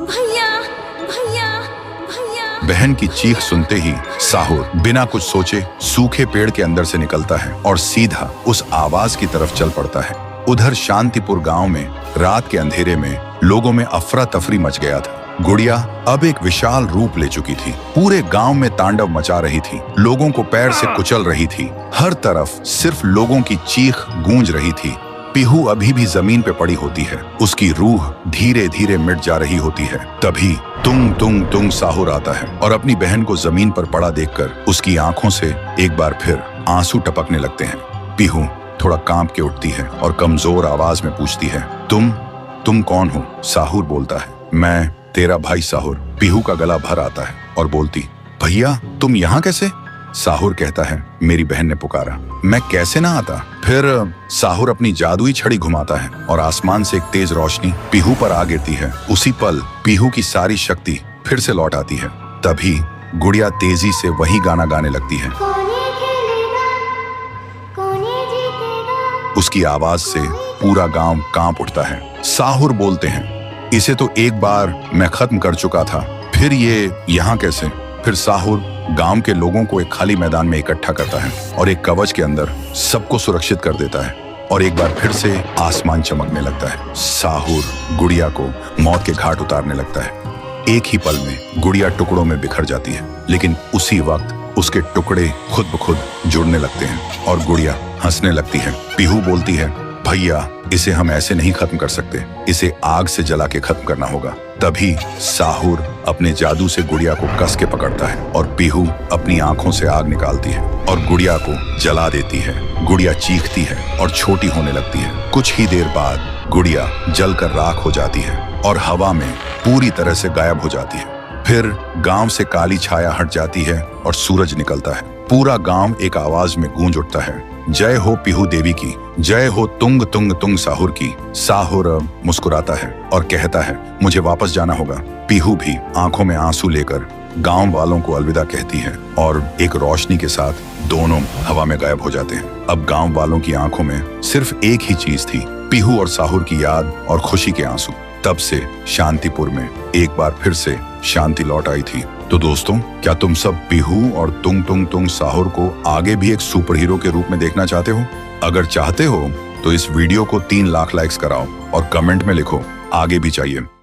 भैया भैया भैया। बहन की चीख सुनते ही साहुर बिना कुछ सोचे सूखे पेड़ के अंदर से निकलता है और सीधा उस आवाज की तरफ चल पड़ता है। उधर शांतिपुर गांव में रात के अंधेरे में लोगों में अफरा तफरी मच गया था। गुड़िया अब एक विशाल रूप ले चुकी थी, पूरे गांव में तांडव मचा रही थी, लोगों को पैर से कुचल रही थी। हर तरफ सिर्फ लोगों की चीख गूंज रही थी। पीहू अभी भी जमीन पे पड़ी होती है, उसकी रूह धीरे धीरे मिट जा रही होती है। तभी तुंग तुंग तुंग साहुर आता है और अपनी बहन को जमीन पर पड़ा देखकर उसकी आंखों से एक बार फिर आंसू टपकने लगते हैं। पीहू थोड़ा कांप के उठती है और कमजोर आवाज में पूछती है, तुम कौन हो? साहुर बोलता है, मैं तेरा भाई साहुर। पीहू का गला भर आता है और बोलती, भैया तुम यहाँ कैसे? साहुर कहता है, मेरी बहन ने पुकारा, मैं कैसे ना आता। फिर साहुर अपनी जादुई छड़ी घुमाता है और आसमान से एक तेज रोशनी पीहू पर आ गिरती है। उसी पल पीहू की सारी शक्ति फिर से लौट आती है। तभी गुड़िया तेजी से वही गाना गाने लगती है। उसकी आवाज से पूरा गांव कांप उठता है। साहुर बोलते हैं, इसे तो एक बार मैं खत्म कर चुका था, फिर ये यहाँ कैसे? फिर साहुर गांव के लोगों को एक खाली मैदान में इकट्ठा करता है और एक कवच के अंदर सबको सुरक्षित कर देता है और एक बार फिर से आसमान चमकने लगता है। साहुर गुड़िया को मौत के घाट उतारने लगता है। एक ही पल में गुड़िया टुकड़ों में बिखर जाती है, लेकिन उसी वक्त उसके टुकड़े खुद ब खुद जुड़ने लगते हैं और गुड़िया हंसने लगती है। पीहू बोलती है, भैया इसे हम ऐसे नहीं खत्म कर सकते, इसे आग से जला के खत्म करना होगा। तभी साहुर अपने जादू से गुड़िया को कस के पकड़ता है और पीहू अपनी आंखों से आग निकालती है और गुड़िया को जला देती है। गुड़िया चीखती है और छोटी होने लगती है। कुछ ही देर बाद गुड़िया जलकर राख हो जाती है और हवा में पूरी तरह से गायब हो जाती है। फिर गांव से काली छाया हट जाती है और सूरज निकलता है। पूरा गांव एक आवाज में गूंज उठता है, जय हो पीहू देवी की, जय हो तुंग तुंग तुंग साहुर की। साहुर मुस्कुराता है और कहता है, मुझे वापस जाना होगा। पीहू भी आंखों में आंसू लेकर गांव वालों को अलविदा कहती है और एक रोशनी के साथ दोनों हवा में गायब हो जाते हैं। अब गांव वालों की आंखों में सिर्फ एक ही चीज थी, पीहू और साहुर की याद और खुशी के आंसू। तब से शांतिपुर में एक बार फिर से शांति लौट आई थी। तो दोस्तों, क्या तुम सब पीहू और तुंग तुंग तुंग साहुर को आगे भी एक सुपर हीरो के रूप में देखना चाहते हो? अगर चाहते हो तो इस वीडियो को 3 लाख लाइक्स कराओ और कमेंट में लिखो, आगे भी चाहिए।